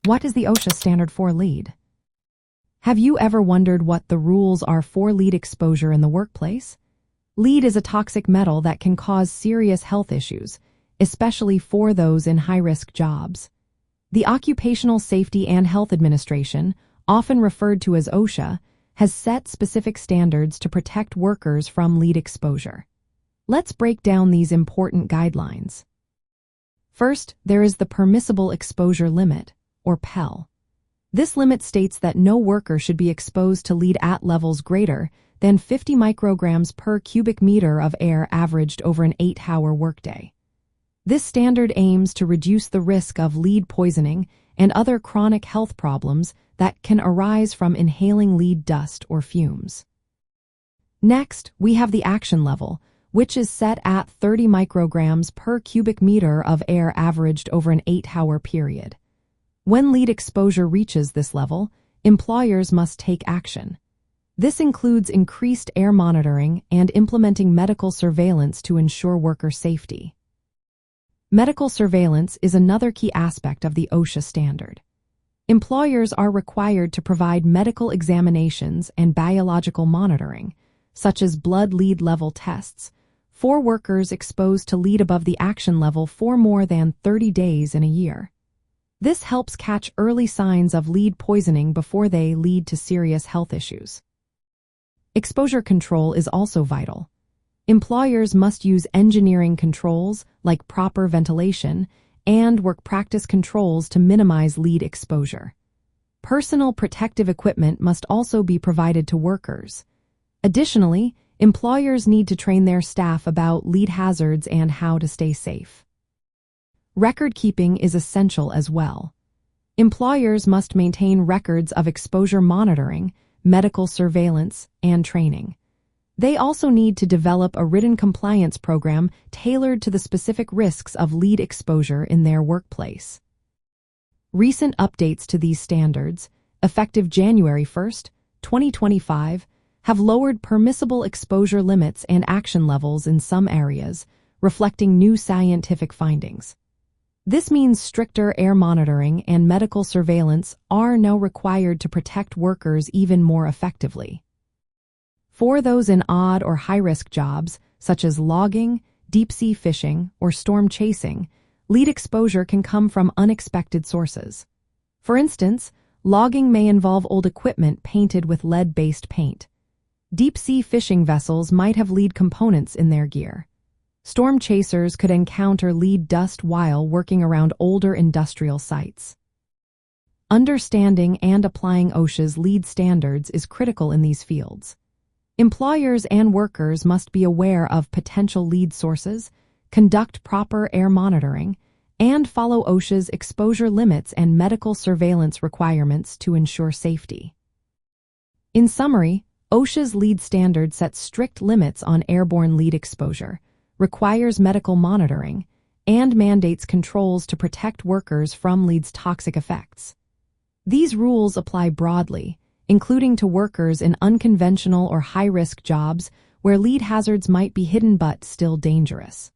What is the OSHA standard for lead? Have you ever wondered what the rules are for lead exposure in the workplace? Lead is a toxic metal that can cause serious health issues, especially for those in high-risk jobs. The Occupational Safety and Health Administration, often referred to as OSHA, has set specific standards to protect workers from lead exposure. Let's break down these important guidelines. First, there is the Permissible Exposure Limit, or PEL. This limit states that no worker should be exposed to lead at levels greater than 50 micrograms per cubic meter of air averaged over an 8-hour workday. This standard aims to reduce the risk of lead poisoning and other chronic health problems that can arise from inhaling lead dust or fumes. Next, we have the action level, which is set at 30 micrograms per cubic meter of air averaged over an 8-hour period. When lead exposure reaches this level, employers must take action. This includes increased air monitoring and implementing medical surveillance to ensure worker safety. Medical surveillance is another key aspect of the OSHA standard. Employers are required to provide medical examinations and biological monitoring, such as blood lead level tests, for workers exposed to lead above the action level for more than 30 days in a year. This helps catch early signs of lead poisoning before they lead to serious health issues. Exposure control is also vital. Employers must use engineering controls like proper ventilation and work practice controls to minimize lead exposure. Personal protective equipment must also be provided to workers. Additionally, employers need to train their staff about lead hazards and how to stay safe. Record keeping is essential as well. Employers must maintain records of exposure monitoring, medical surveillance, and training. They also need to develop a written compliance program tailored to the specific risks of lead exposure in their workplace. Recent updates to these standards, effective January 1, 2025, have lowered permissible exposure limits and action levels in some areas, reflecting new scientific findings. This means stricter air monitoring and medical surveillance are now required to protect workers even more effectively. For those in odd or high-risk jobs, such as logging, deep-sea fishing, or storm chasing, lead exposure can come from unexpected sources. For instance, logging may involve old equipment painted with lead-based paint. Deep-sea fishing vessels might have lead components in their gear. Storm chasers could encounter lead dust while working around older industrial sites. Understanding and applying OSHA's lead standards is critical in these fields. Employers and workers must be aware of potential lead sources, conduct proper air monitoring, and follow OSHA's exposure limits and medical surveillance requirements to ensure safety. In summary, OSHA's lead standard sets strict limits on airborne lead exposure, requires medical monitoring, and mandates controls to protect workers from lead's toxic effects. These rules apply broadly, including to workers in unconventional or high-risk jobs where lead hazards might be hidden but still dangerous.